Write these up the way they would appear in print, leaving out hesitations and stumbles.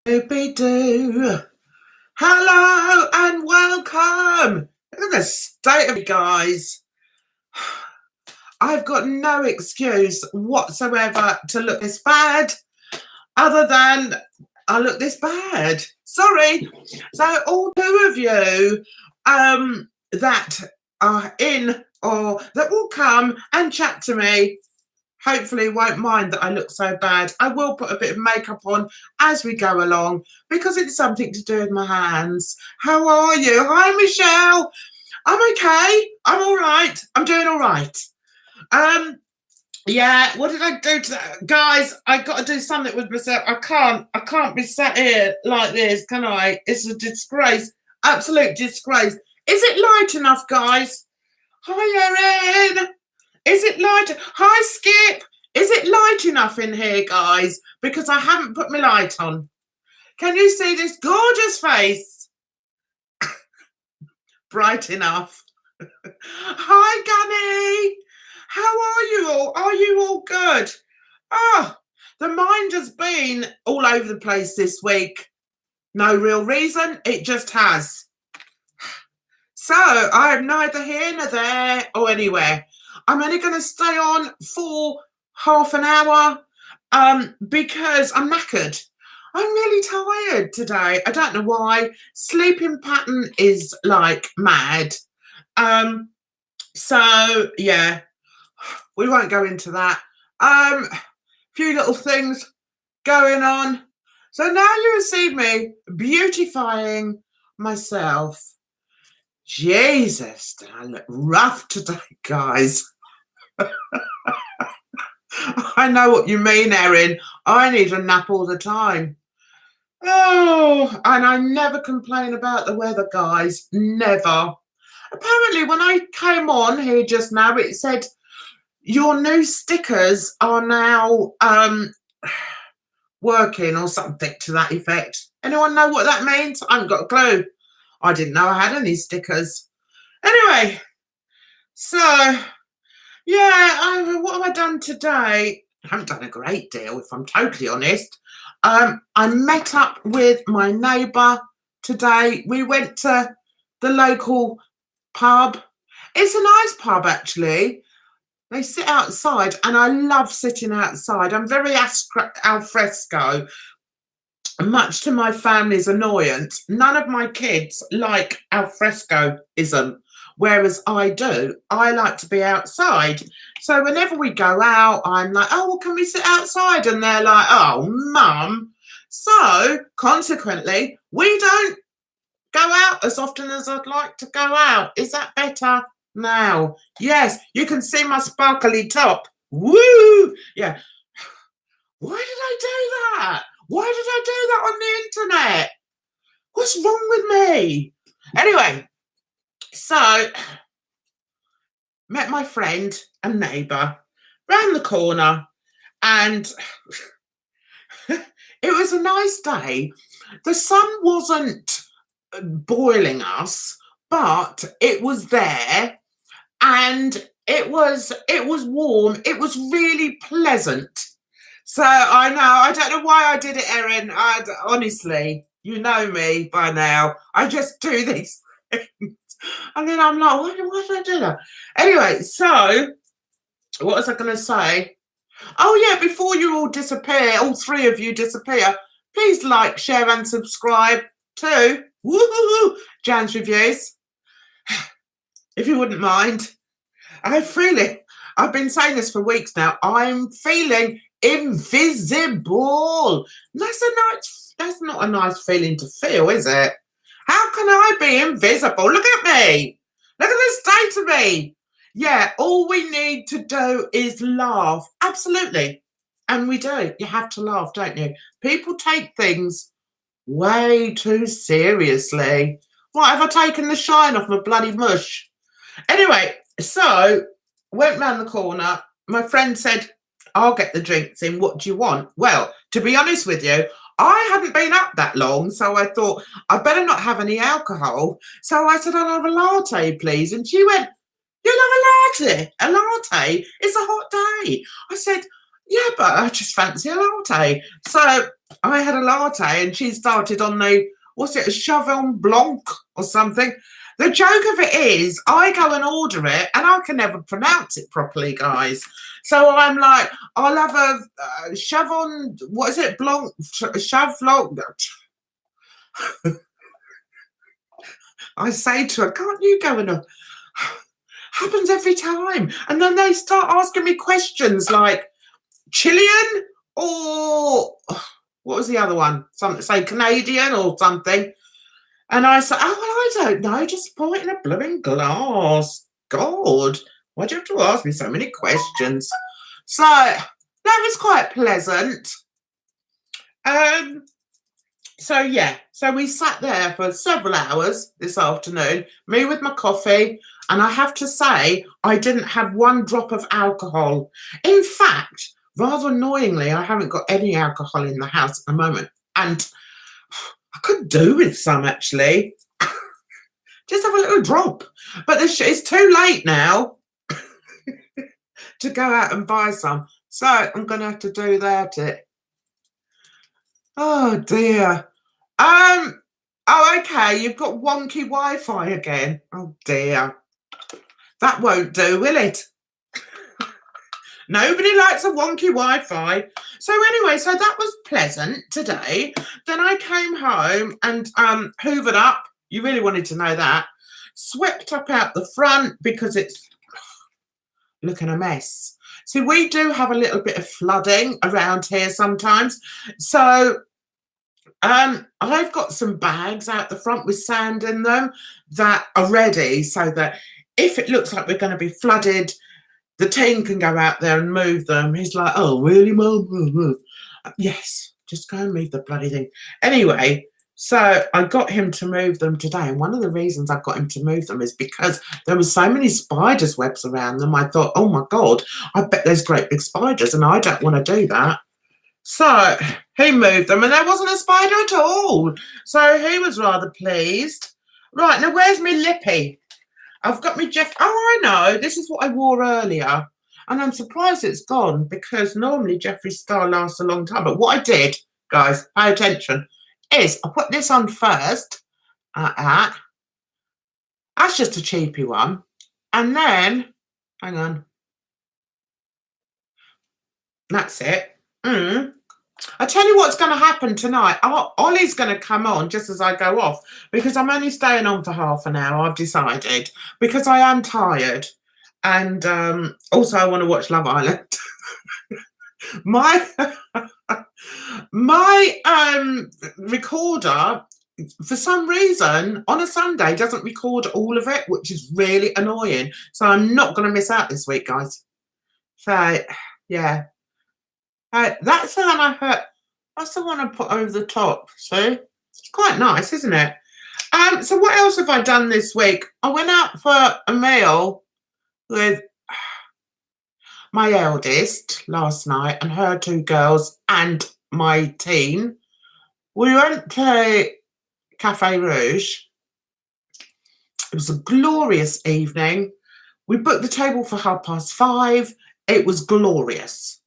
Doobie-doo. Hello and welcome. Look at the state of me, guys. I've got no excuse whatsoever to look this bad other than I look this bad. Sorry. So all two of you that are in or that will come and chat to me hopefully won't mind that I look so bad. I will put a bit of makeup on as we go along because it's something to do with my hands. How are you? Hi, Michelle. I'm okay. I'm all right. I'm doing all right. Yeah, what did I do today? Guys, I got to do something with myself. I can't be sat here like this, can I? It's a disgrace. Absolute disgrace. Is it light enough, guys? Hi, Erin. Is it light? Hi, Skip. Is it light enough in here, guys? Because I haven't put my light on. Can you see this gorgeous face? Bright enough. Hi, Gunny. How are you all? Are you all good? Oh, the mind has been all over the place this week. No real reason. It just has. So I am neither here nor there or anywhere. I'm only going to stay on for half an hour because I'm knackered. I'm really tired today. I don't know why. Sleeping pattern is like mad. So, yeah, we won't go into that. Few little things going on. So now you will see me beautifying myself. Jesus, I look rough today, guys. I know what you mean, Erin. I need a nap all the time. Oh, and I never complain about the weather, guys. Never. Apparently, when I came on here just now, it said your new stickers are now working or something to that effect. Anyone know what that means? I haven't got a clue. I didn't know I had any stickers. Anyway, so yeah, what have I done today? I haven't done a great deal, if I'm totally honest. I met up with my neighbour today. We went to the local pub. It's a nice pub, actually. They sit outside, and I love sitting outside. I'm very al fresco. Much to my family's annoyance, none of my kids like al frescoism, whereas I do. I like to be outside. So whenever we go out, I'm like, oh, well, can we sit outside? And they're like, oh, Mum. So consequently, we don't go out as often as I'd like to go out. Is that better now? Yes, you can see my sparkly top. Woo! Yeah. Why did I do that? Why did I do that on the internet? What's wrong with me? Anyway, so met my friend and neighbour round the corner, and it was a nice day. The sun wasn't boiling us, but it was there, and it was warm. It was really pleasant. So I know, I don't know why I did it, Erin. Honestly, you know me by now. I just do these things. And then I'm like, why did I do that? Anyway, so what was I going to say? Oh, yeah, before you all disappear, all three of you disappear, please like, share and subscribe to Jan's Reviews, if you wouldn't mind. I've been saying this for weeks now, I'm feeling invisible. That's not a nice feeling to feel, is it? How can I be invisible? Look at me. Look at the state of me. Yeah, all we need to do is laugh. Absolutely. And we do. You have to laugh, don't you? People take things way too seriously. What, have I taken the shine off my bloody mush? Anyway, so went round the corner. My friend said, I'll get the drinks in. What do you want? Well, to be honest with you, I hadn't been up that long, so I thought I better not have any alcohol. So I said, I'll have a latte, please. And she went, you'll have a latte? A latte? It's a hot day. I said, Yeah, but I just fancy a latte. So I had a latte and she started on the, what's it, a Cheval Blanc or something. The joke of it is I go and order it and I can never pronounce it properly, guys. So I'm like, I'll have a Cheval, what is it, Blanc, Cheval. I say to her, can't you go and happens every time. And then they start asking me questions like, Chilean or what was the other one? Something, say Canadian or something. And I said, oh, well, I don't know. Just pour it in a blooming glass. God, why do you have to ask me so many questions? So that was quite pleasant. So yeah, so we sat there for several hours this afternoon, me with my coffee, and I have to say, I didn't have one drop of alcohol. In fact, rather annoyingly, I haven't got any alcohol in the house at the moment. And I could do with some, actually. Just have a little drop. But it's too late now to go out and buy some. So I'm going to have to do that. Oh, dear. Oh, okay, you've got wonky Wi-Fi again. Oh, dear. That won't do, will it? Nobody likes a wonky Wi-Fi. So anyway, so that was pleasant today. Then I came home and hoovered up. You really wanted to know that. Swept up out the front because it's looking a mess. So we do have a little bit of flooding around here sometimes. So I've got some bags out the front with sand in them that are ready so that if it looks like we're going to be flooded, the team can go out there and move them. He's like, oh, really, Mum? Yes, just go and move the bloody thing. Anyway, so I got him to move them today. And one of the reasons I got him to move them is because there were so many spiders' webs around them. I thought, oh, my God, I bet there's great big spiders and I don't want to do that. So he moved them and there wasn't a spider at all. So he was rather pleased. Right, now where's my lippy? I've got me Jeff. Oh, I know. This is what I wore earlier. And I'm surprised it's gone because normally Jeffree Star lasts a long time. But what I did, guys, pay attention, is I put this on first. That's just a cheapy one. And then, hang on. That's it. I tell you what's going to happen tonight. Ollie's going to come on just as I go off because I'm only staying on for half an hour, I've decided, because I am tired. And also I want to watch Love Island. my recorder, for some reason, on a Sunday doesn't record all of it, which is really annoying. So I'm not going to miss out this week, guys. So, yeah. That's the one I heard. That's the one I put over the top. See, it's quite nice, isn't it? So what else have I done this week? I went out for a meal with my eldest last night and her two girls and my teen. We went to Cafe Rouge. It was a glorious evening. We booked the table for 5:30. It was glorious.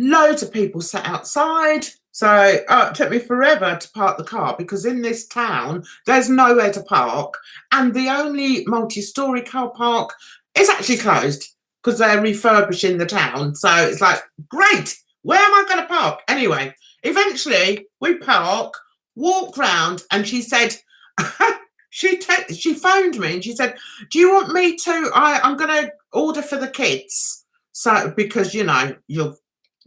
Loads of people sat outside. So it took me forever to park the car because in this town, there's nowhere to park. And the only multi-storey car park is actually closed because they're refurbishing the town. So it's like, great, where am I going to park? Anyway, eventually we park, walk round, and she said, she phoned me and she said, do you want me to, I'm going to order for the kids. So, because, you know,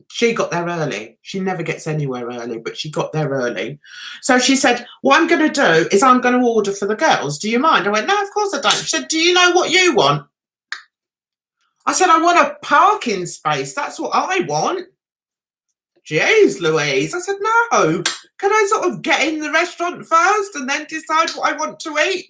she got there early. She never gets anywhere early, but she got there early. So she said, what I'm going to do is I'm going to order for the girls. Do you mind? I went, no, of course I don't. She said, do you know what you want? I said, I want a parking space. That's what I want. Jeez, Louise. I said, no. Can I sort of get in the restaurant first and then decide what I want to eat?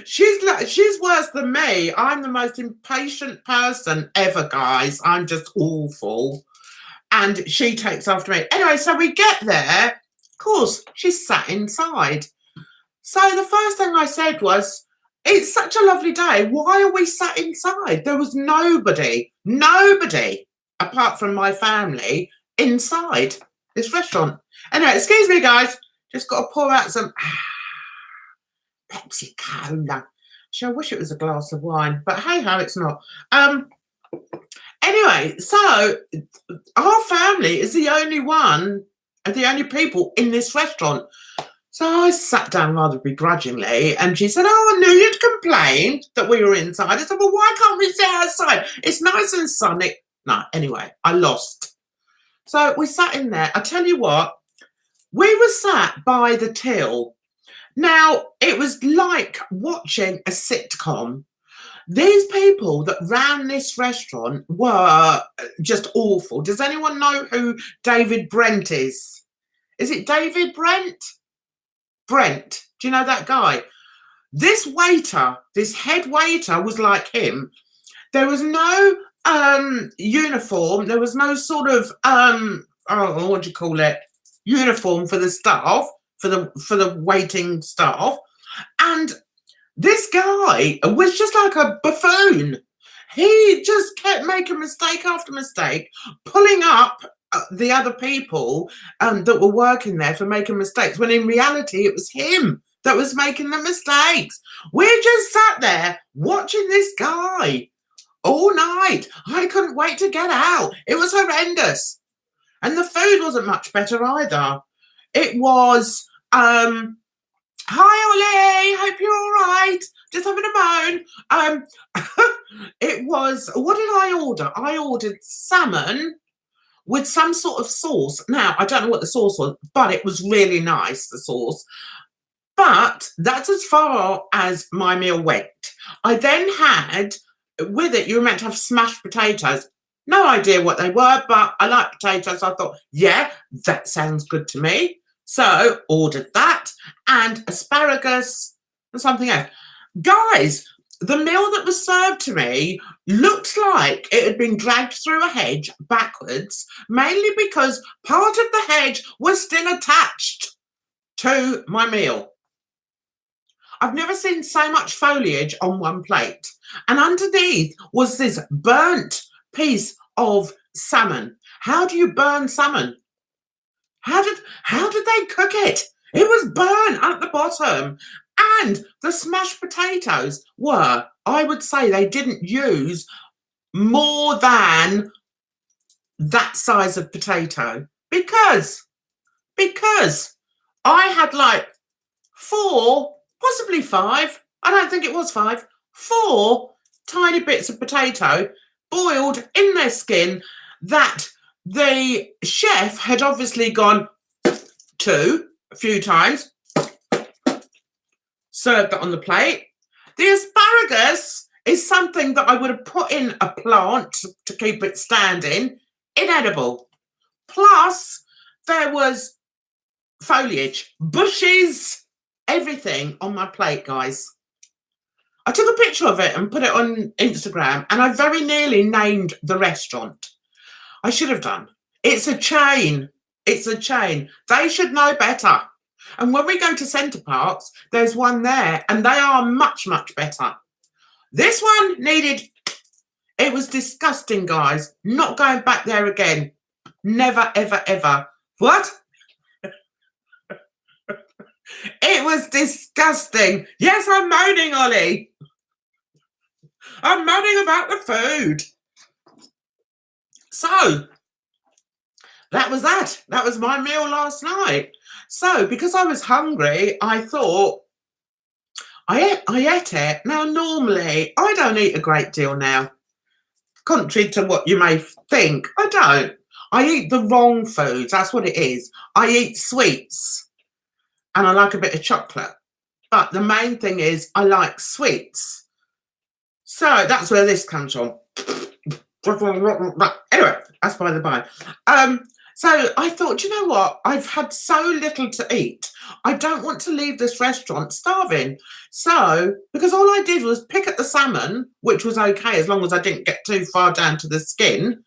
She's worse than me. I'm the most impatient person ever, guys. I'm just awful. And she takes after me. Anyway, so we get there. Of course, she's sat inside. So the first thing I said was, It's such a lovely day. Why are we sat inside? There was nobody apart from my family inside this restaurant. Anyway, excuse me, guys. Just got to pour out some Pepsi Cola. I wish it was a glass of wine, but hey ho, it's not. Anyway, so our family is the only people in this restaurant. So I sat down rather begrudgingly, and she said, "Oh, I knew you'd complain that we were inside." I said, "Well, why can't we sit outside? It's nice and sunny." No, anyway, I lost. So we sat in there. I tell you what, we were sat by the till. Now, it was like watching a sitcom. These people that ran this restaurant were just awful. Does anyone know who David Brent is? Is it David Brent? Brent. Do you know that guy? This waiter, this head waiter was like him. There was no uniform. There was no sort of, what do you call it? Uniform for the staff, for the waiting staff. And this guy was just like a buffoon. He just kept making mistake after mistake, pulling up the other people that were working there for making mistakes, when in reality it was him that was making the mistakes. We just sat there watching this guy all night. I couldn't wait to get out. It was horrendous. And the food wasn't much better either. It was, hi Ollie, hope you're all right. Just having a moan. It was, what did I order? I ordered salmon with some sort of sauce. Now, I don't know what the sauce was, but it was really nice, the sauce. But that's as far as my meal went. I then had, with it, you were meant to have smashed potatoes. No idea what they were, but I like potatoes. I thought, yeah, that sounds good to me. So ordered that and asparagus and something else. Guys, the meal that was served to me looked like it had been dragged through a hedge backwards, mainly because part of the hedge was still attached to my meal. I've never seen so much foliage on one plate. And underneath was this burnt piece of salmon. How do you burn salmon? How did they cook it? It was burnt at the bottom. And the smashed potatoes were, I would say they didn't use more than that size of potato. Because I had like 4, possibly 5, I don't think it was 5, 4 tiny bits of potato boiled in their skin that the chef had obviously gone to a few times, served it on the plate. The asparagus is something that I would have put in a plant to keep it standing, inedible. Plus, there was foliage, bushes, everything on my plate, guys. I took a picture of it and put it on Instagram, and I very nearly named the restaurant. I should have done. It's a chain. It's a chain. They should know better. And when we go to Centre Parks, there's one there, and they are much, much better. This one needed... It was disgusting, guys. Not going back there again. Never, ever, ever. What? It was disgusting. Yes, I'm moaning, Ollie. I'm moaning about the food. So, that was that. That was my meal last night. So, because I was hungry, I thought, I ate it. Now, normally, I don't eat a great deal now. Contrary to what you may think, I don't. I eat the wrong foods. That's what it is. I eat sweets. And I like a bit of chocolate. But the main thing is I like sweets. So that's where this comes from. Anyway, that's by the by. So I thought, you know what? I've had so little to eat. I don't want to leave this restaurant starving. So, because all I did was pick at the salmon, which was okay as long as I didn't get too far down to the skin.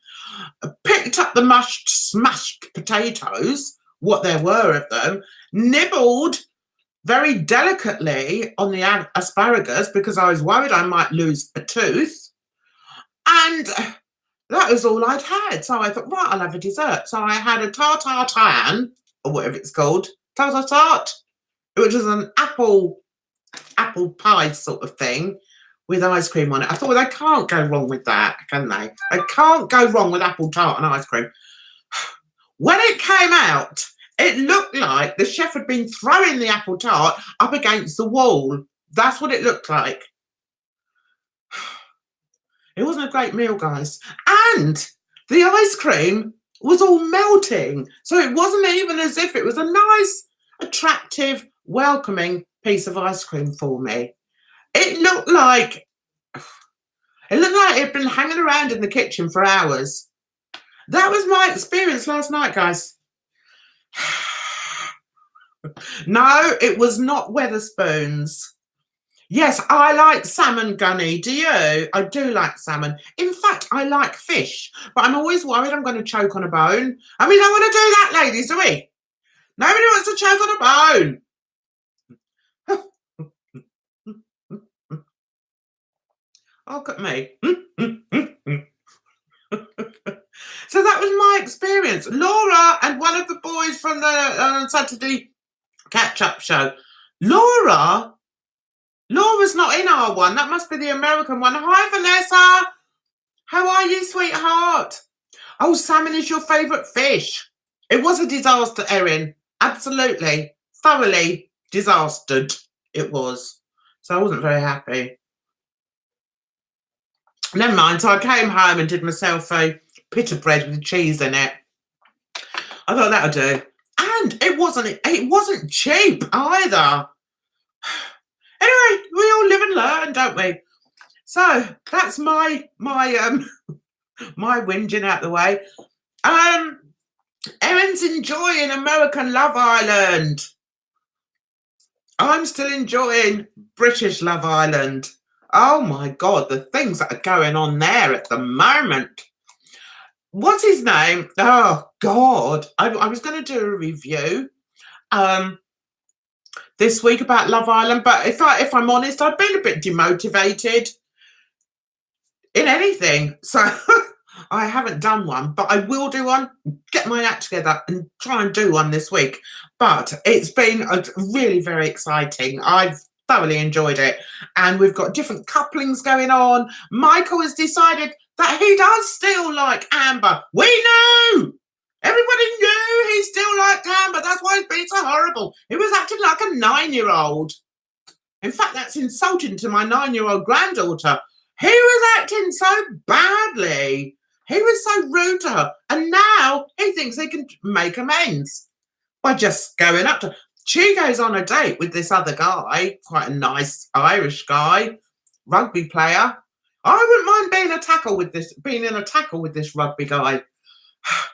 Picked up the smashed potatoes, what there were of them, nibbled very delicately on the asparagus because I was worried I might lose a tooth. And that was all I'd had. So I thought, right, I'll have a dessert. So I had a tartare, or whatever it's called, tartare tart, which is an apple pie sort of thing with ice cream on it. I thought, well, they can't go wrong with that, can they? They can't go wrong with apple tart and ice cream. When it came out, it looked like the chef had been throwing the apple tart up against the wall. That's what it looked like. It wasn't a great meal, guys. And the ice cream was all melting. So it wasn't even as if it was a nice, attractive, welcoming piece of ice cream for me. It looked like it had been hanging around in the kitchen for hours. That was my experience last night, guys. No, it was not Wetherspoons. Yes, I like salmon, Gunny. Do you? I do like salmon. In fact, I like fish, but I'm always worried I'm going to choke on a bone. And we don't want to do that, ladies, do we? Nobody wants to choke on a bone. Look at me. So that was my experience. Laura and one of the boys from the Saturday catch-up show. Laura's not in our one. That must be the American one. Hi, Vanessa. How are you, sweetheart? Oh, salmon is your favourite fish. It was a disaster, Erin. Absolutely. Thoroughly disastered it was. So I wasn't very happy. Never mind. So I came home and did myself a pita bread with cheese in it. I thought that'll do. And it wasn't cheap either. Anyway, we all live and learn, don't we? So that's my whinging out the way. Erin's enjoying American Love Island. I'm still enjoying British Love Island. Oh my God, the things that are going on there at the moment. What's his name? Oh God, I was going to do a review this week about Love Island, but if I'm honest, I've been a bit demotivated in anything, so I haven't done one, but I will do one, get my act together and try and do one this week. But it's been really very exciting. I've thoroughly enjoyed it, and we've got different couplings going on. Michael has decided that he does still like Amber. We knew! Everybody knew he still liked Amber. That's why he's been so horrible. He was acting like a 9-year-old. In fact, that's insulting to my 9-year-old granddaughter. He was acting so badly. He was so rude to her. And now he thinks he can make amends by just going up to her. She goes on a date with this other guy, quite a nice Irish guy, rugby player. I wouldn't mind being in a tackle with this rugby guy.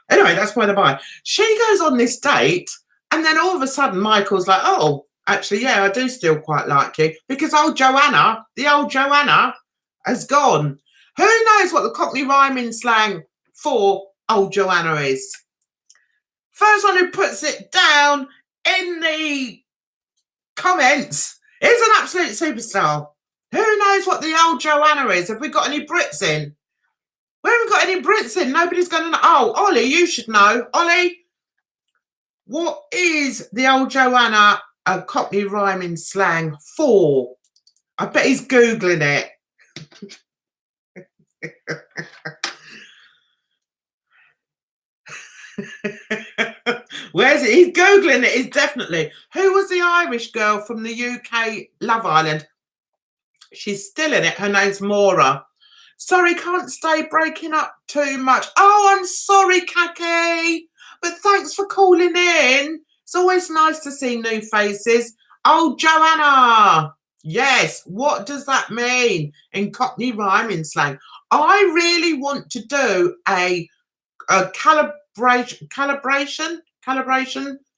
Anyway, that's by the by. She goes on this date, and then all of a sudden Michael's like, oh, actually, yeah, I do still quite like you, because the old Joanna has gone. Who knows what the Cockney rhyming slang for old Joanna is? First one who puts it down in the comments is an absolute superstar. Who knows what the old Joanna is? Have we got any Brits in? We haven't got any Brits in. Nobody's going to know. Oh, Ollie, you should know. Ollie, what is the old Joanna Cockney rhyming slang for? I bet he's Googling it. Where's it? He's Googling it. He's definitely. Who was the Irish girl from the UK Love Island? She's still in it. Her name's Maura. Sorry, can't stay, breaking up too much. Oh, I'm sorry, Kaki. But thanks for calling in. It's always nice to see new faces. Oh, Joanna. Yes, what does that mean in Cockney rhyming slang? I really want to do a calibration,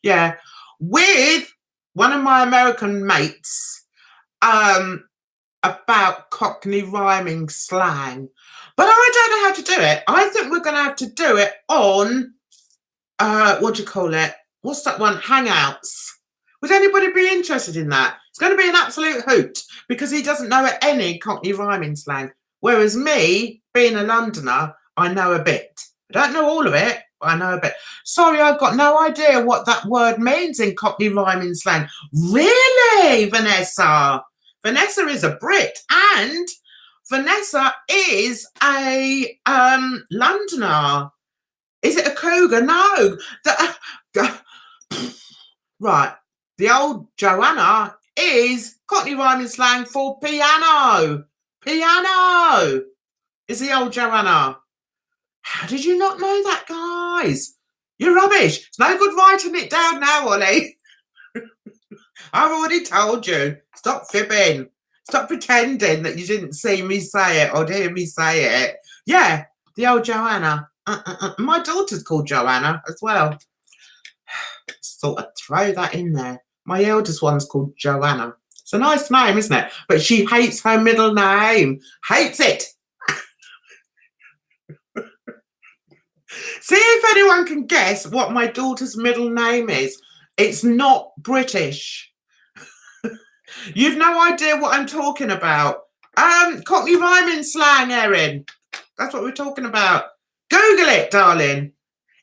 yeah, with one of my American mates about Cockney rhyming slang, but I don't know how to do it. I think we're going to have to do it on what do you call it? What's that one? Hangouts. Would anybody be interested in that? It's going to be an absolute hoot because he doesn't know any Cockney rhyming slang. Whereas me, being a Londoner, I know a bit. I don't know all of it, but I know a bit. Sorry, I've got no idea what that word means in Cockney rhyming slang. Really, Vanessa? Vanessa is a Brit and Vanessa is a Londoner. Is it a cougar? No. Right. The old Joanna is Cockney rhyming slang for piano. Piano is the old Joanna. How did you not know that, guys? You're rubbish. It's no good writing it down now, Ollie. I've already told you. Stop fibbing. Stop pretending that you didn't see me say it or hear me say it. Yeah, the old Joanna. My daughter's called Joanna as well. Sort of throw that in there. My eldest one's called Joanna. It's a nice name, isn't it? But she hates her middle name. Hates it. See if anyone can guess what my daughter's middle name is. It's not British. You've no idea what I'm talking about. Cockney rhyming slang, Erin. That's what we're talking about. Google it, darling.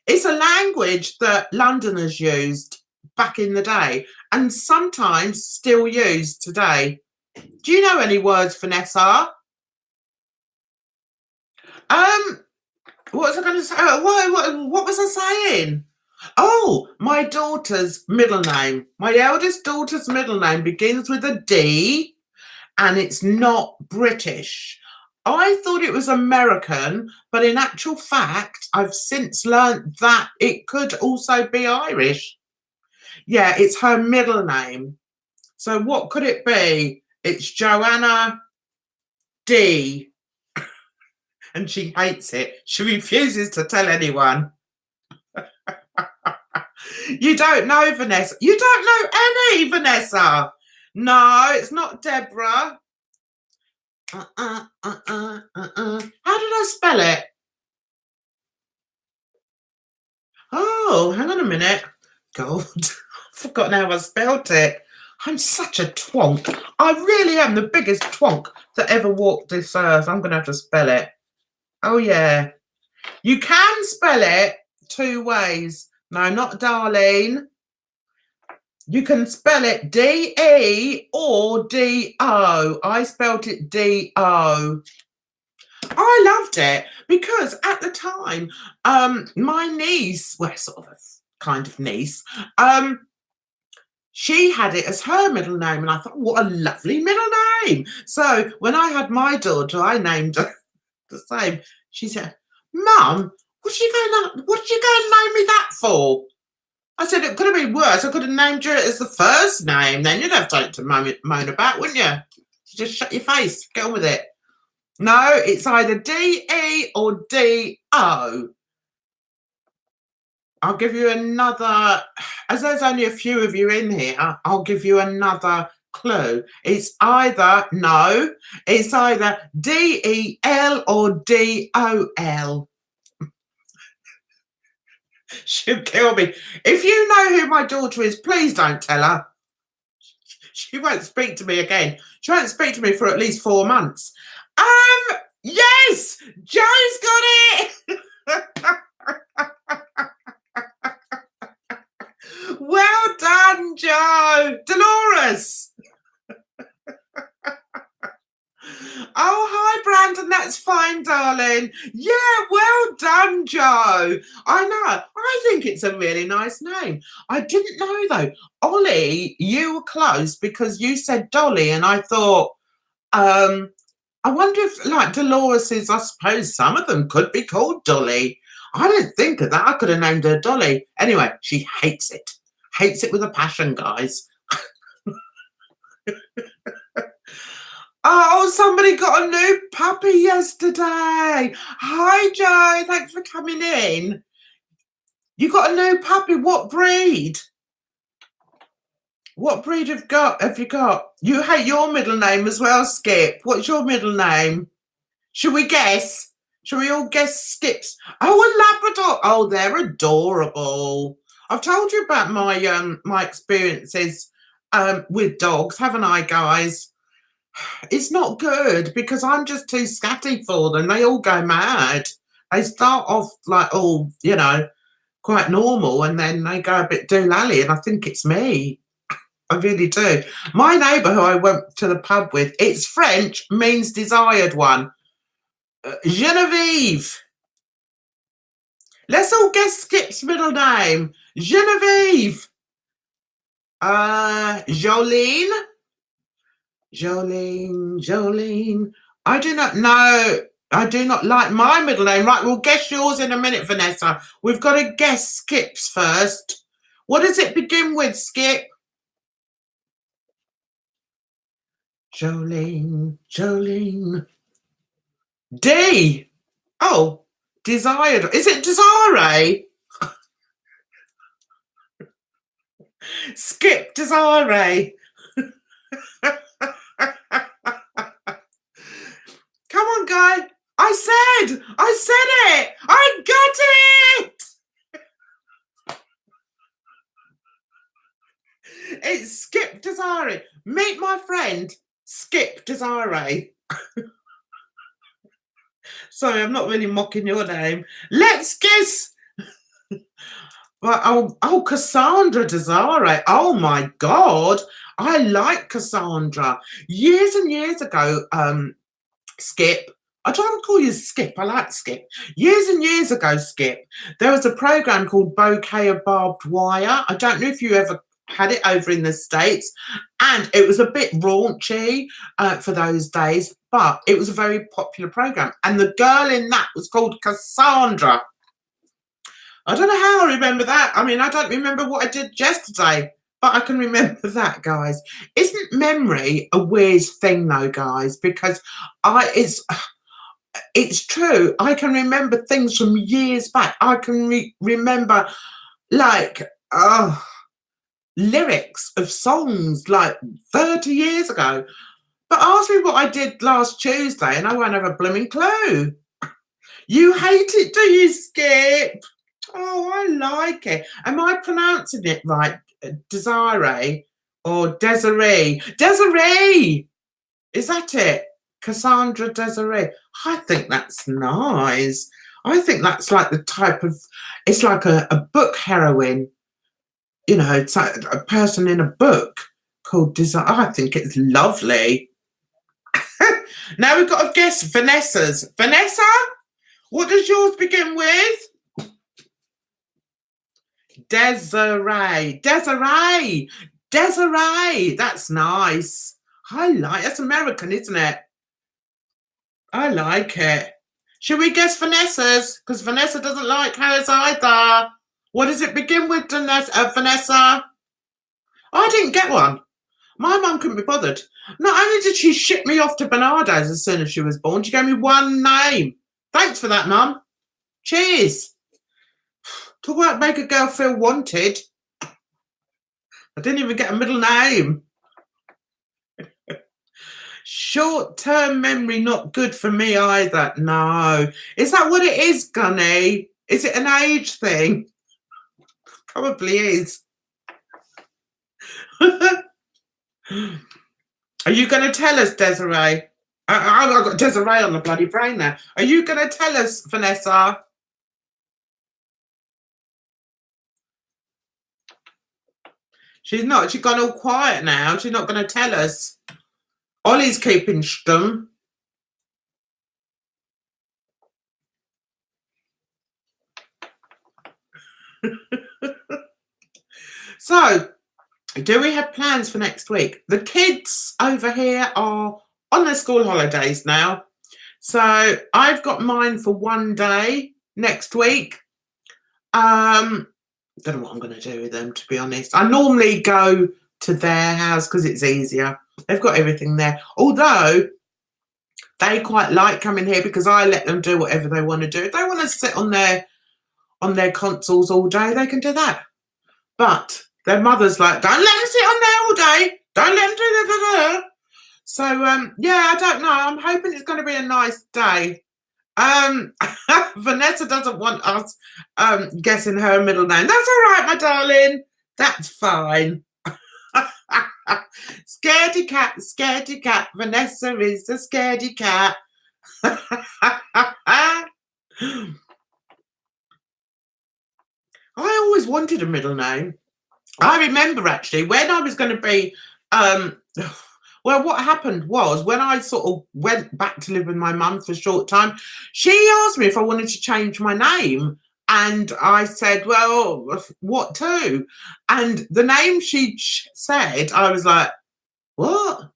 It's a language that Londoners used back in the day and sometimes still used today. Do you know any words, Vanessa? What was I going to say? What was I saying? Oh, my daughter's middle name. My eldest daughter's middle name begins with a D and it's not British. I thought it was American, but in actual fact, I've since learned that it could also be Irish. Yeah, it's her middle name. So what could it be? It's Joanna D. And she hates it. She refuses to tell anyone. You don't know, Vanessa. You don't know any, Vanessa. No, it's not Deborah. How did I spell it? Oh, hang on a minute. God, I've forgotten how I spelled it. I'm such a twonk. I really am the biggest twonk that ever walked this earth. I'm going to have to spell it. Oh, yeah. You can spell it two ways. No, not Darlene. You can spell it D-E or D-O. I spelt it D-O. I loved it because at the time, my niece, well, sort of a kind of niece, she had it as her middle name, and I thought, what a lovely middle name. So when I had my daughter, I named her the same. She said, Mum, what did you go and name me that for? I said, it could have been worse. I could have named you as the first name. Then you'd have something to moan about, wouldn't you? Just shut your face. Get on with it. No, it's either D-E or D-O. I'll give you another, as there's only a few of you in here, I'll give you another clue. It's either, no, it's either D-E-L or D-O-L. She'll kill me. If you know who my daughter is, please don't tell her. She won't speak to me again. She won't speak to me for at least 4 months. Yes, Joe's got it. Well done, Joe. Dolores. Oh, hi, Brandon. That's fine, darling. Yeah, well done, Joe. I know. I think it's a really nice name. I didn't know, though. Ollie, you were close because you said Dolly, and I thought, I wonder if, like, Dolores's, I suppose some of them could be called Dolly. I didn't think of that. I could have named her Dolly. Anyway, she hates it. Hates it with a passion, guys. Oh, somebody got a new puppy yesterday. Hi, Joe. Thanks for coming in. You got a new puppy. What breed? What breed have you got? You hate your middle name as well, Skip. What's your middle name? Should we guess? Shall we all guess Skip's? Oh, a Labrador. Oh, they're adorable. I've told you about my experiences with dogs, haven't I, guys? It's not good because I'm just too scatty for them. They all go mad. They start off like all, quite normal, and then they go a bit doolally, and I think it's me. I really do. My neighbour who I went to the pub with, it's French, means desired one. Genevieve. Let's all guess Skip's middle name. Genevieve. Jolene. Jolene. I do not know. I do not like my middle name. Right, we'll guess yours in a minute, Vanessa. We've got to guess Skip's first. What does it begin with, Skip? Jolene. D. Oh, desired. Is it Desiree? Skip Desiree. Come on, guy. I said it. I got it. It's Skip Desiree. Meet my friend, Skip Desiree. Sorry, I'm not really mocking your name. Let's guess. But oh, Cassandra Desiree. Oh my God. I like Cassandra. Years and years ago, Skip. I try to call you Skip. I like Skip. Years and years ago, Skip, there was a program called Bouquet of Barbed Wire. I don't know if you ever had it over in the States, and it was a bit raunchy for those days, but it was a very popular program, and the girl in that was called Cassandra. I don't know how I remember that. I mean, I don't remember what I did yesterday, but I can remember that, guys. Isn't memory a weird thing, though, guys? Because it's true. I can remember things from years back. I can remember, like, lyrics of songs like 30 years ago. But ask me what I did last Tuesday, and I won't have a blooming clue. You hate it, do you, Skip? Oh, I like it. Am I pronouncing it right? Desiree or Desiree? Desiree! Is that it? Cassandra Desiree. I think that's nice. I think that's like the type of, it's like a book heroine. You know, it's like a person in a book called Desiree. I think it's lovely. Now we've got to guess Vanessa's. Vanessa, what does yours begin with? Desiree. That's nice. That's American, isn't it? I like it. Should we guess Vanessa's? Because Vanessa doesn't like hers either. What does it begin with, Vanessa? I didn't get one. My mum couldn't be bothered. Not only did she ship me off to Bernardo's as soon as she was born, she gave me one name. Thanks for that, Mum. Cheers. Talk about make a girl feel wanted. I didn't even get a middle name. Short-term memory not good for me either. No. Is that what it is, Gunny? Is it an age thing? Probably is. Are you going to tell us, Desiree? I've got Desiree on the bloody brain now. Are you going to tell us, Vanessa? She's not. She's gone all quiet now. She's not going to tell us. Ollie's keeping stum. So, do we have plans for next week? The kids over here are on their school holidays now. So, I've got mine for one day next week. Don't know what I'm going to do with them, to be honest. I normally go to their house because it's easier. They've got everything there. Although, they quite like coming here because I let them do whatever they want to do. If they want to sit on their consoles all day, they can do that. But their mother's like, don't let them sit on there all day. Don't let them do that. So, yeah, I don't know. I'm hoping it's going to be a nice day. Vanessa doesn't want us guessing her middle name. That's all right, my darling. That's fine. Scaredy cat. Vanessa is the scaredy cat. I always wanted a middle name. I remember actually when I was going to be, well, what happened was when I sort of went back to live with my mum for a short time, she asked me if I wanted to change my name. And I said, well, what to? And the name she said, I was like, what?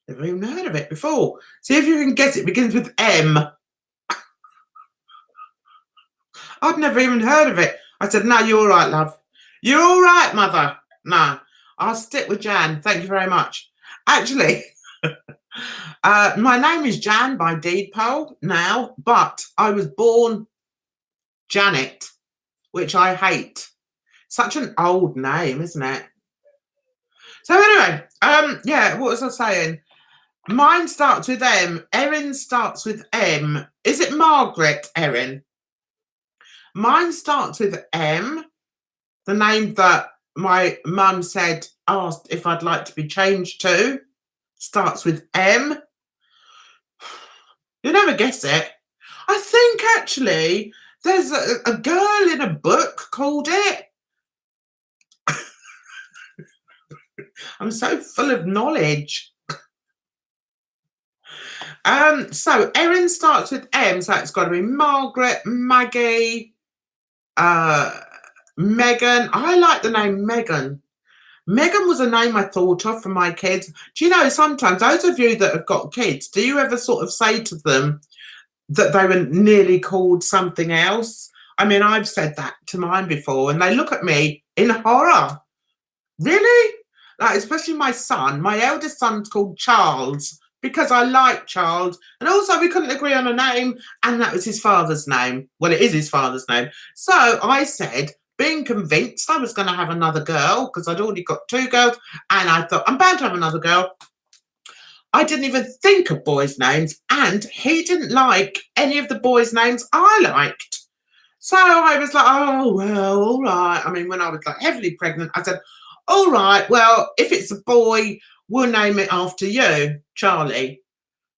Never even heard of it before. See if you can guess it begins with M. I'd never even heard of it. I said, no, you're all right, love. You're all right, mother. No, I'll stick with Jan. Thank you very much. Actually, my name is Jan by deed poll now, but I was born Janet, which I hate. Such an old name, isn't it? So anyway, yeah, what was I saying? Mine starts with M. Erin starts with M. Is it Margaret, Erin? Mine starts with M. The name that my mum asked if I'd like to be changed to starts with M. You'll never guess it. I think actually there's a girl in a book called it. I'm so full of knowledge. So Erin starts with M, so it's got to be Margaret, Maggie, Megan. I like the name Megan. Megan was a name I thought of for my kids. Do you know, sometimes those of you that have got kids, do you ever sort of say to them that they were nearly called something else? I mean, I've said that to mine before and they look at me in horror. Really? Like, especially my son. My eldest son's called Charles because I like Charles. And also we couldn't agree on a name and that was his father's name. Well, it is his father's name. So I said, being convinced I was going to have another girl because I'd already got 2 girls and I thought I'm bound to have another girl. I didn't even think of boys' names and he didn't like any of the boys' names I liked. So I was like, oh, well, all right. I mean, when I was like heavily pregnant, I said, all right, well, if it's a boy, we'll name it after you, Charlie.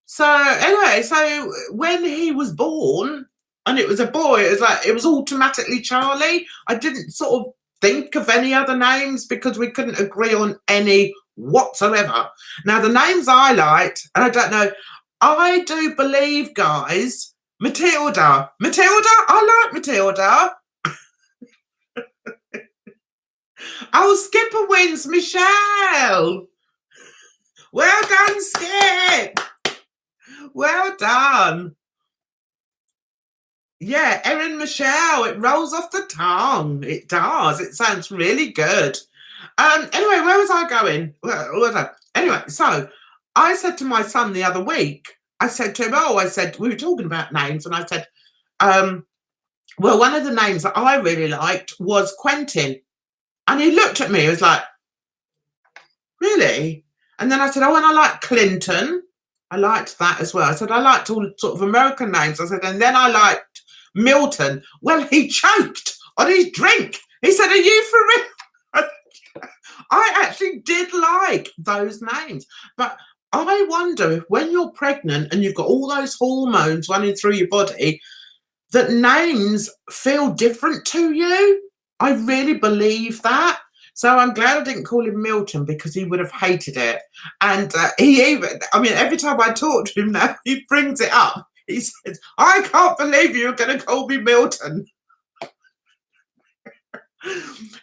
So anyway, so when he was born and it was a boy, it was like, it was automatically Charlie. I didn't sort of think of any other names because we couldn't agree on any whatsoever. Now, the names I liked, and I don't know, I do believe, guys, Matilda. I like Matilda. Oh, Skipper wins, Michelle. Well done, Skip. Well done. Yeah, Erin Michelle. It rolls off the tongue. It does. It sounds really good. Anyway, where was I going? Anyway, so I said to my son the other week, I said to him, we were talking about names, and I said, well, one of the names that I really liked was Quentin. And he looked at me, he was like, really? And then I said, oh, and I like Clinton. I liked that as well. I said, I liked all sort of American names. I said, and then I liked Milton. Well, he choked on his drink. He said, are you for real? I actually did like those names. But I wonder if when you're pregnant and you've got all those hormones running through your body, that names feel different to you. I really believe that. So I'm glad I didn't call him Milton because he would have hated it. And every time I talk to him now, he brings it up. He says, I can't believe you're going to call me Milton.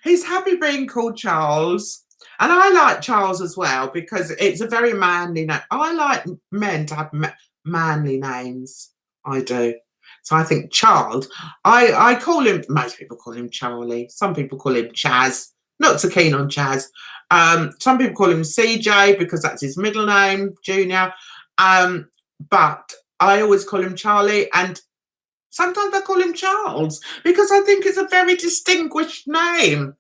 He's happy being called Charles. And I like Charles as well because it's a very manly name. I like men to have manly names. I do. So I think Charles, I call him, most people call him Charlie. Some people call him Chaz. Not so keen on Chaz. Some people call him CJ because that's his middle name, Junior. But I always call him Charlie. And sometimes I call him Charles because I think it's a very distinguished name.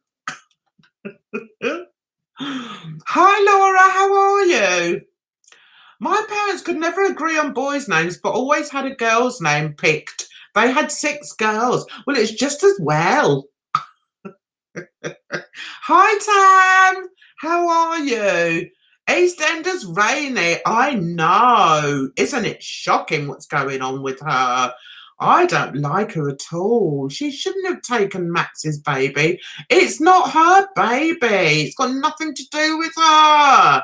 Hi, Laura. How are you? My parents could never agree on boys' names, but always had a girl's name picked. They had 6 girls. Well, it's just as well. Hi, Tam. How are you? EastEnders rainy. I know. Isn't it shocking what's going on with her? I don't like her at all. She shouldn't have taken Max's baby. It's not her baby. It's got nothing to do with her.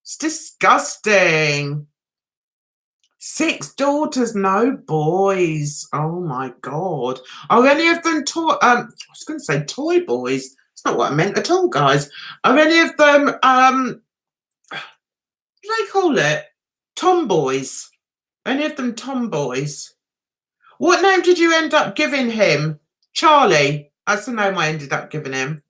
It's disgusting. 6 daughters, no boys. Oh my God. Are any of them I was going to say toy boys. It's not what I meant at all, guys. Are any of them, what do they call it? Tomboys. Any of them tomboys? What name did you end up giving him? Charlie. That's the name I ended up giving him.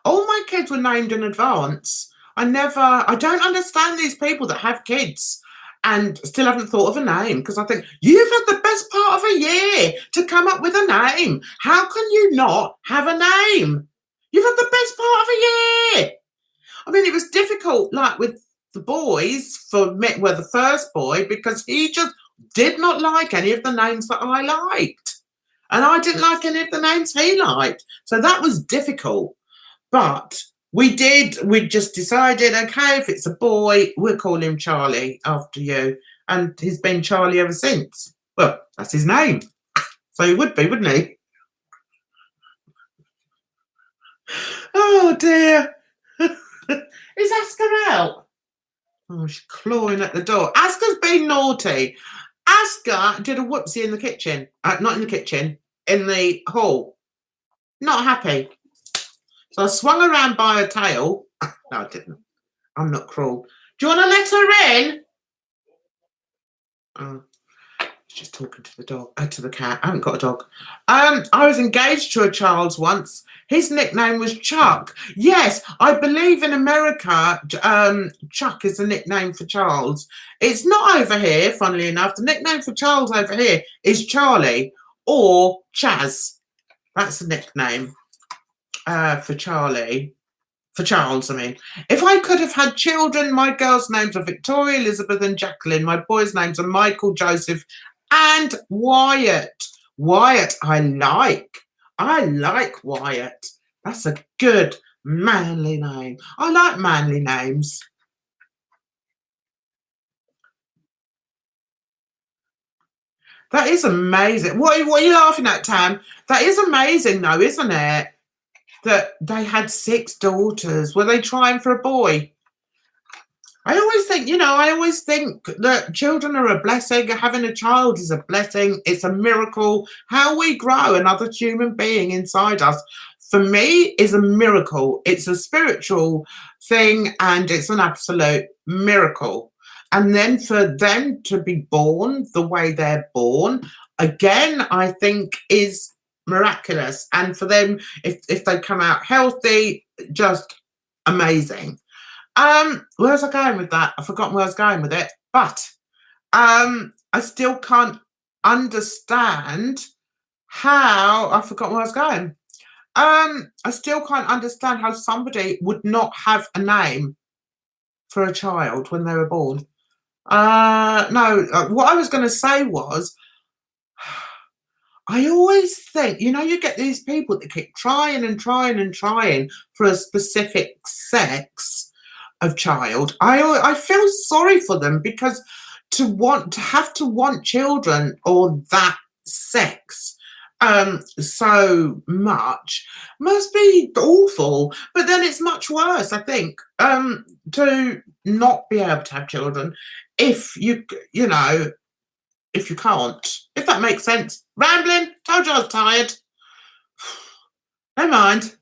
All my kids were named in advance. I don't understand these people that have kids and still haven't thought of a name, because I think you've had the best part of a year to come up with a name. How can you not have a name? You've had the best part of a year. I mean, it was difficult, like with the boys, for me, well, the first boy, because he just did not like any of the names that I liked. And I didn't like any of the names he liked. So that was difficult. But we just decided, okay, if it's a boy, we'll call him Charlie after you. And he's been Charlie ever since. Well, that's his name. So he would be, wouldn't he? Oh, dear. Is Asker out? Oh, she's clawing at the door. Asker's been naughty. Asker did a whoopsie in the kitchen. Not in the kitchen, in the hall. Not happy. So I swung around by her tail. No, I didn't. I'm not cruel. Do you want to let her in? Oh, she's just talking to the dog, to the cat. I haven't got a dog. I was engaged to a Charles once. His nickname was Chuck. Yes, I believe in America, Chuck is a nickname for Charles. It's not over here, funnily enough. The nickname for Charles over here is Charlie or Chaz. That's the nickname for Charlie. For Charles, I mean. If I could have had children, my girls' names are Victoria, Elizabeth and Jacqueline. My boys' names are Michael, Joseph and Wyatt. Wyatt, I like. I like Wyatt. That's a good manly name. I like manly names. That is amazing. What are you laughing at, Tam? That is amazing, though, isn't it? That they had 6 daughters. Were they trying for a boy? I always think that children are a blessing. Having a child is a blessing. It's a miracle. How we grow another human being inside us, for me, is a miracle. It's a spiritual thing and it's an absolute miracle. And then for them to be born the way they're born, again, I think is miraculous. And for them, if they come out healthy, just amazing. Where was I going with that? I've forgotten where I was going with it. But I still can't understand how I've forgotten where I was going. I still can't understand how somebody would not have a name for a child when they were born. No, what I was going to say was, I always think, you get these people that keep trying and trying and trying for a specific sex of child. I feel sorry for them, because to have to want children or that sex so much must be awful. But then it's much worse, I think, to not be able to have children if if you can't, if that makes sense. Rambling, told you I was tired. Never mind.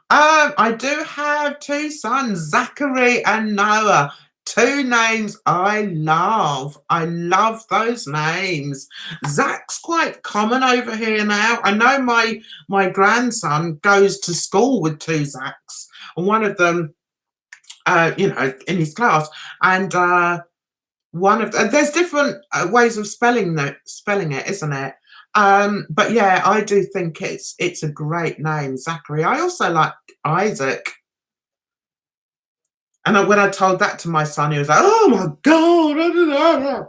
I do have 2 sons, Zachary and Noah. 2 names I love. I love those names. Zach's quite common over here now. I know my grandson goes to school with 2 Zachs, and one of them, in his class, and there's different ways of spelling it, isn't it? But yeah, I do think it's a great name, Zachary. I also like Isaac. And when I told that to my son, he was like, oh my God.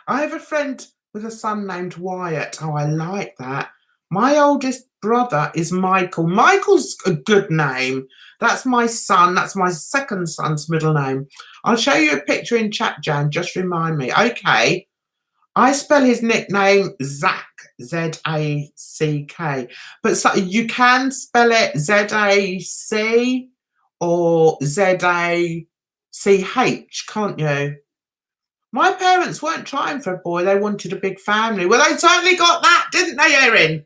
I have a friend with a son named Wyatt. Oh, I like that. My oldest brother is Michael. Michael's a good name. That's my son. That's my second son's middle name. I'll show you a picture in chat, Jan. Just remind me. Okay. I spell his nickname Zack, Z-A-C-K. But so you can spell it Z-A-C or Z-A-C-H, can't you? My parents weren't trying for a boy. They wanted a big family. Well, they certainly got that, didn't they, Erin?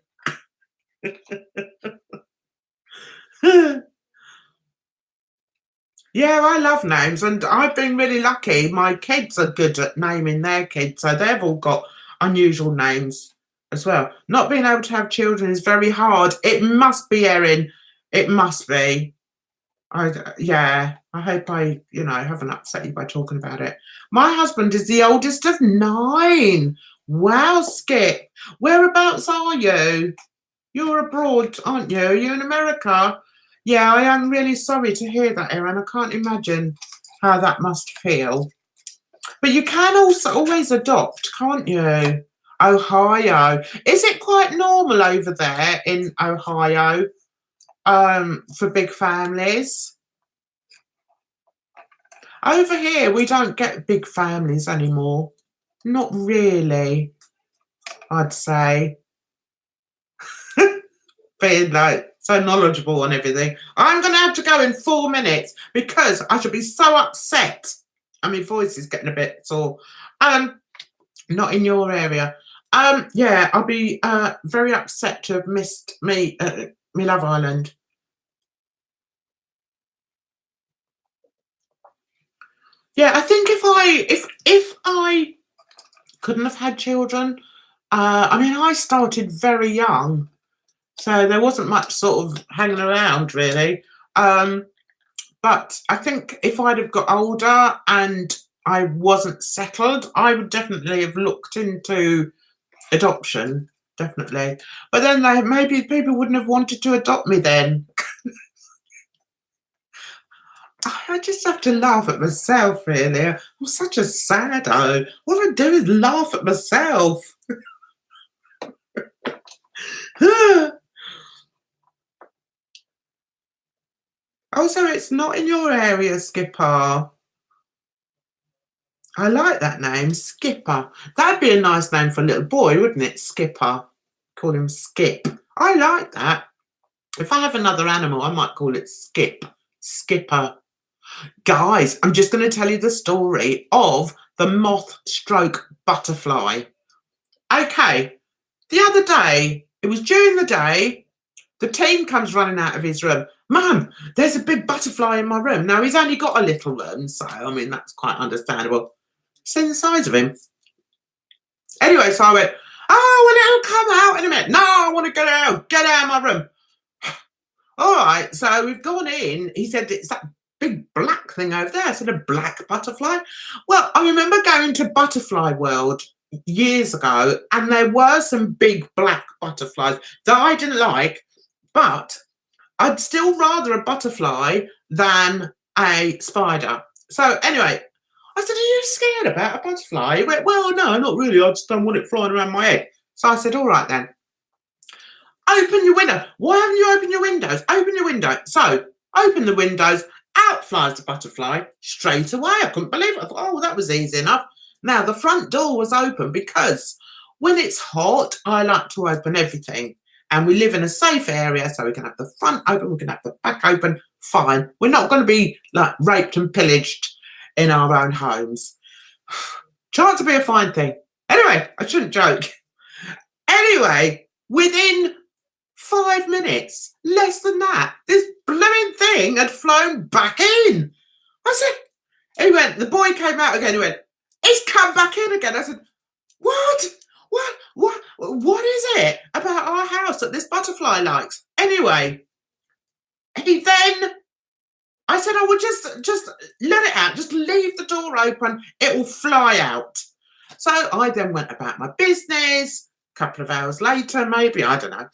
Yeah, I love names, and I've been really lucky. My kids are good at naming their kids, so they've all got unusual names as well. Not being able to have children is very hard. It must be, Erin. It must be. Yeah, I hope I, haven't upset you by talking about it. My husband is the oldest of 9. Wow, Skip. Whereabouts are you? You're abroad, aren't you? You're in America. Yeah, I am really sorry to hear that, Erin. I can't imagine how that must feel. But you can also always adopt, can't you? Ohio. Is it quite normal over there in Ohio for big families? Over here, we don't get big families anymore. Not really, I'd say. Being like so knowledgeable on everything. I'm going to have to go in 4 minutes because I should be so upset. And my voice is getting a bit sore. Not in your area. Yeah, I'll be very upset to have missed me Love Island. Yeah, I think if I couldn't have had children, I mean, I started very young, so there wasn't much sort of hanging around really. But I think if I'd have got older and I wasn't settled, I would definitely have looked into adoption, definitely. But then maybe people wouldn't have wanted to adopt me then. I just have to laugh at myself, really. I'm such a saddo. What I do is laugh at myself. Oh, so it's not in your area, Skipper. I like that name, Skipper. That'd be a nice name for a little boy, wouldn't it? Skipper. Call him Skip. I like that. If I have another animal, I might call it Skip. Skipper. Guys, I'm just going to tell you the story of the moth stroke butterfly. Okay, the other day, it was during the day, the team comes running out of his room. Mum, there's a big butterfly in my room. Now, he's only got a little room, so, I mean, that's quite understandable. See the size of him. Anyway, so I went, oh, well, it'll come out in a minute. No, I want to get out. Get out of my room. All right, so we've gone in. He said, it's that big black thing over there. I said, a black butterfly? Well, I remember going to Butterfly World years ago, and there were some big black butterflies that I didn't like, but I'd still rather a butterfly than a spider. So anyway, I said, are you scared about a butterfly? He went, well, no, not really. I just don't want it flying around my head. So I said, all right then. Open your window. Why haven't you opened your windows? Open your window. So open the windows. Out flies the butterfly straight away. I couldn't believe it. I thought, oh, that was easy enough. Now, the front door was open because when it's hot, I like to open everything. And we live in a safe area, so we can have the front open, we can have the back open. Fine. We're not going to be like raped and pillaged in our own homes. Chance to be a fine thing. Anyway, I shouldn't joke. Anyway, within 5 minutes, less than that, this blooming thing had flown back in. I said, he went, the boy came out again, he went, it's come back in again. I said, what is it about our house that this butterfly likes? Anyway, he then, I said, I will just let it out, just leave the door open, it will fly out. So I then went about my business. A couple of hours later, maybe, I don't know,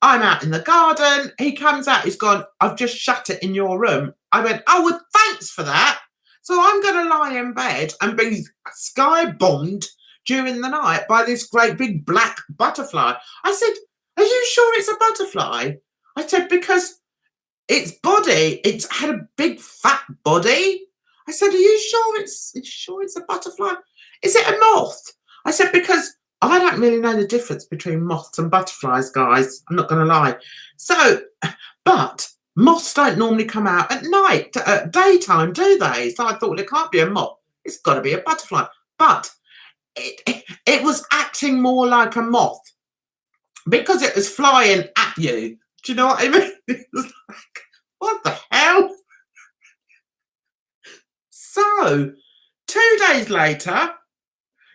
I'm out in the garden. He comes out. He's gone, I've just shut it in your room. I went, oh, well, thanks for that. So I'm going to lie in bed and be sky bombed during the night by this great big black butterfly. I said, are you sure it's a butterfly? I said, because its body, it's had a big fat body. I said, are you sure it's a butterfly? Is it a moth? I said, because I don't really know the difference between moths and butterflies, guys. I'm not going to lie. So, but moths don't normally come out at night, at daytime, do they? So I thought, well, it can't be a moth. It's got to be a butterfly. But it was acting more like a moth because it was flying at you. Do you know what I mean? It was like, what the hell? So 2 days later,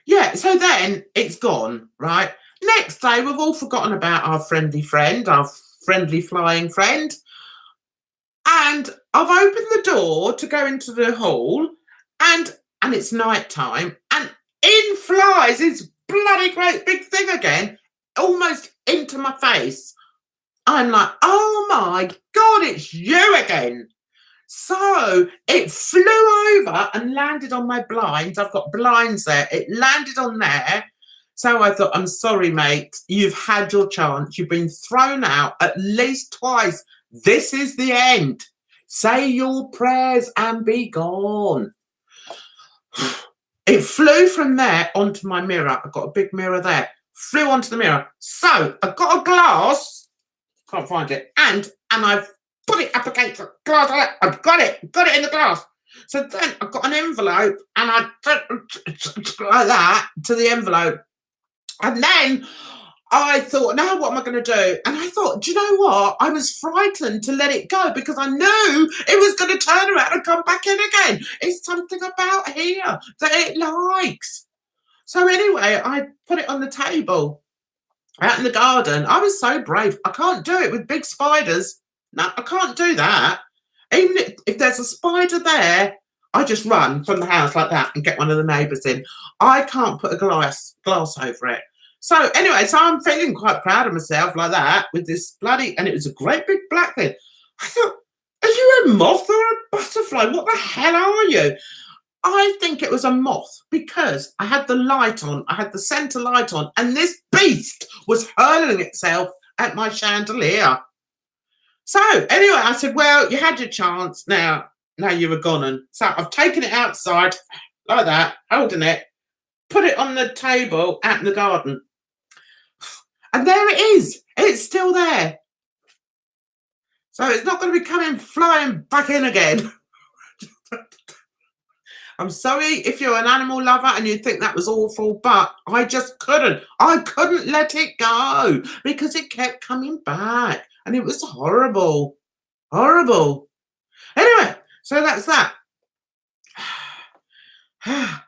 yeah, so then it's gone, right? Next day, we've all forgotten about our friendly friend, our friendly flying friend. And I've opened the door to go into the hall, and it's night time, and in flies this bloody great big thing again, almost into my face. I'm like, oh my God, it's you again. So it flew over and landed on my blinds. I've got blinds there. It landed on there. So I thought, I'm sorry, mate. You've had your chance. You've been thrown out at least twice. This is the end. Say your prayers and be gone. It flew from there onto my mirror. I've got a big mirror there. Flew onto the mirror. So I've got a glass. Can't find it. And I've put it up against the glass. I've got it in the glass. So then I've got an envelope and I like that to the envelope. And then I thought, now what am I going to do? And I thought, do you know what? I was frightened to let it go because I knew it was going to turn around and come back in again. It's something about here that it likes. So anyway, I put it on the table out in the garden. I was so brave. I can't do it with big spiders. No, I can't do that. Even if there's a spider there, I just run from the house like that and get one of the neighbours in. I can't put a glass over it. So anyway, so I'm feeling quite proud of myself like that with this bloody, and it was a great big black thing. I thought, are you a moth or a butterfly? What the hell are you? I think it was a moth because I had the light on. I had the centre light on, and this beast was hurling itself at my chandelier. So anyway, I said, well, you had your chance. Now you were gone. And so I've taken it outside like that, holding it, put it on the table out in the garden. And there it is. It's still there. So it's not going to be coming flying back in again. I'm sorry if you're an animal lover and you think that was awful, but I just couldn't. I couldn't let it go because it kept coming back. And it was horrible. Horrible. Anyway, so that's that.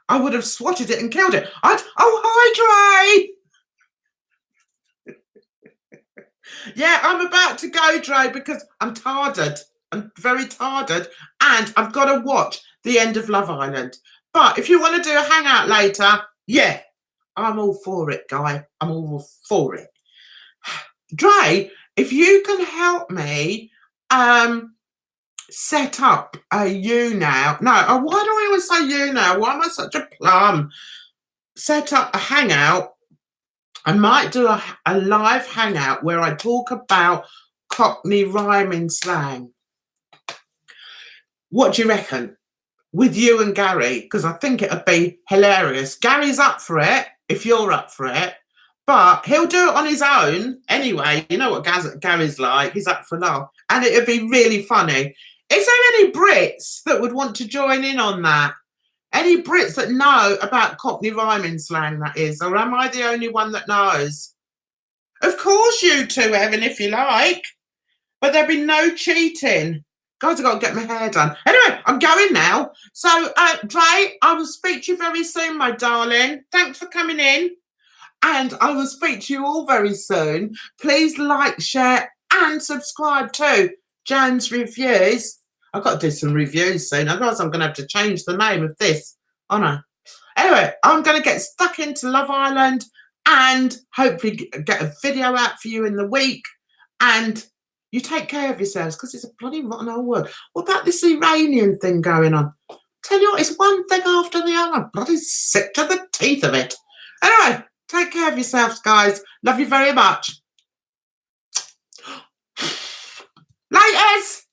I would have swatted it and killed it. Oh, hi, Dre. Yeah, I'm about to go, Dre, because I'm tired. I'm very tired. And I've got to watch the end of Love Island. But if you want to do a hangout later, yeah, I'm all for it, Guy. I'm all for it. Dre, if you can help me set up a you now. No, why do I always say you now? Why am I such a plum? Set up a hangout. I might do a live hangout where I talk about Cockney rhyming slang. What do you reckon? With you and Gary, because I think it'd be hilarious. Gary's up for it, if you're up for it. But he'll do it on his own anyway. You know what Gary's like. He's up for love. And it'd be really funny. Is there any Brits that would want to join in on that? Any Brits that know about Cockney rhyming slang, that is? Or am I the only one that knows? Of course you two, Evan, if you like. But there'll be no cheating. Guys, I've got to get my hair done. Anyway, I'm going now. So, Dre, I will speak to you very soon, my darling. Thanks for coming in. And I will speak to you all very soon. Please like, share, and subscribe to Jan's Reviews. I've got to do some reviews soon. Otherwise, I'm going to have to change the name of this. Oh, no. Anyway, I'm going to get stuck into Love Island and hopefully get a video out for you in the week. and you take care of yourselves, because it's a bloody rotten old world. What about this Iranian thing going on? Tell you what, it's one thing after the other. I'm bloody sick to the teeth of it. Anyway, take care of yourselves, guys. Love you very much. Laters!